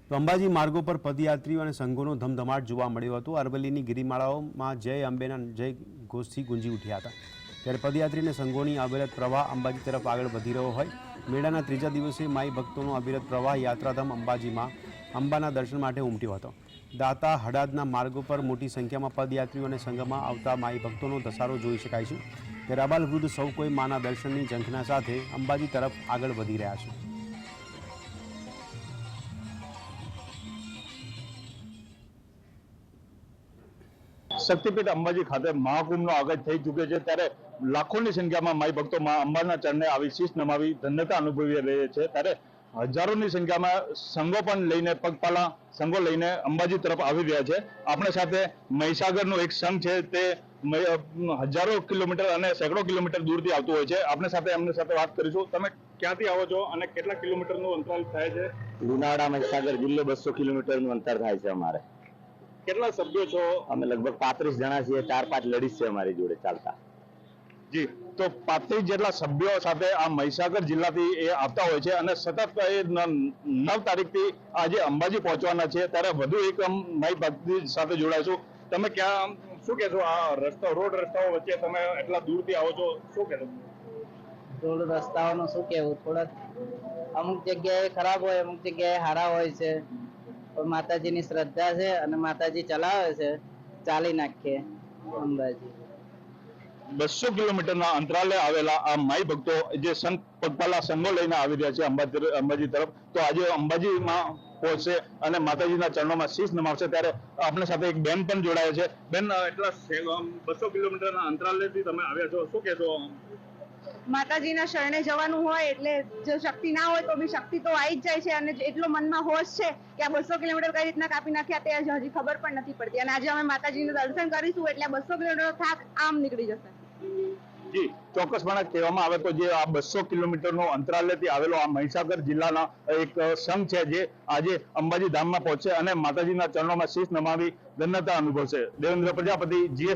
તો અંબાજી માર્ગો પર પદયાત્રીઓ અને સંઘોનો ધમધમાટ જોવા મળ્યો હતો। અરવલ્લીની ગિરિમાળાઓમાં જય અંબેના જય ઘોષથી ગુંજી ઉઠ્યા હતા। ત્યારે પદયાત્રી અને સંઘોની અવિરત પ્રવાહ અંબાજી તરફ આગળ વધી રહ્યો હોય। મેળાના ત્રીજા દિવસે માઈ ભક્તોનો અવિરત પ્રવાહ યાત્રાધામ અંબાજીમાં અંબાના દર્શન માટે ઉમટ્યો હતો। દાતા હડાદના માર્ગો પર મોટી સંખ્યામાં પદયાત્રીઓ અને સંઘમાં આવતા માઈ ભક્તોનો ધસારો જોઈ શકાય છે। ત્યારે આબાલ વૃદ્ધ સૌ કોઈ માના દર્શનની ઝંખના સાથે અંબાજી તરફ આગળ વધી રહ્યા છે। શક્તિપીઠ અંબાજી ખાતે મહાકુંભનો આગાજ થઈ ચૂક્યો છે, ત્યારે લાખોની સંખ્યામાં માઈ ભક્તો અંબાના ચરણે આવી શીશ નમાવી ધન્યતા અનુભવી રહ્યા છે। ત્યારે હજારોની સંખ્યામાં સંઘો પણ લઈને પગપાળા સંઘો લઈને અંબાજી તરફ આવી રહ્યા છે। આપણે સાથે મહીસાગરનો એક સંઘ છે, તે હજારો કિલોમીટર અને સેંકડો કિલોમીટર દૂરથી આવતું હોય છે। આપણે સાથે એમની સાથે વાત કરીશું। તમે ક્યાંથી આવો છો અને કેટલા કિલોમીટરનું અંતરાલ થાય છે? લુણાવાડા મહીસાગર જિલ્લો 200 કિલોમીટરનું અંતર થાય છે અમારે। કેટલા સભ્યો છો? અમે લગભગ 35 જણા છીએ। 4-5 લેડીઝ છે અમારી જોડે ચાલતા। જી, તો 35 જેટલા સભ્યો સાથે આ મહીસાગર જિલ્લાથી એ આવતા હોય છે અને સતત એ 9 તારીખથી આજે અંબાજી પહોંચવાના છે। ત્યારે વધુ એક માઈ ભક્તિ સાથે જોડાઈશું। તમે ક્યાં શું કહેશો? આ રોડ રસ્તાઓ વચ્ચે તમે એટલા દૂરથી આવો છો, શું કહેશો? રોડ રસ્તાઓનું શું કહેવું, થોડાક અમુક જગ્યાએ ખરાબ હોય, અમુક જગ્યાએ સારા હોય છે। માતાજીની શ્રદ્ધા છે અને માતાજી ચલાવે છે, ચાલી નાખીએ અંબાજી। 200 કિલોમીટરના અંતરાલે આવેલા આ માઈ ભક્તો જે સંઘ પગપાળા સંઘો લઈને આવી રહ્યા છે અંબાજી તરફ, તો આજે અંબાજીમાં પહોંચશે અને માતાજીના ચરણોમાં શીશ નમાવશે। ત્યારે આપણી સાથે એક બેન પણ જોડાયા છે। બેન, એટલા 200 કિલોમીટરના અંતરાલેથી તમે આવ્યા છો, શું કહેશો? માતાજીના શરણે જવાનું હોય એટલે જો શક્તિ ના હોય તો બી શક્તિ તો આવી જ જાય છે, અને એટલો મનમાં હોશ છે કે આ 200 કિલોમીટર કઈ રીતના કાપી નાખ્યા તે હજી ખબર પણ નથી પડતી, અને આજે અમે માતાજીનું દર્શન કરીશું એટલે 200 કિલોમીટરનો થાક આમ નીકળી જશે। જી, ચોક્કસપણે કહેવામાં આવે તો જે આ 200 કિલોમીટરનો અંતરાલેથી આવેલો આ મહીસાગર જિલ્લાના એક સંઘ છે, જે આજે અંબાજી ધામમાં પહોંચશે અને માતાજીના ચરણોમાં શીશ નમાવી ધન્યતા અનુભવશે। દેવેન્દ્ર પ્રજાપતિ, GS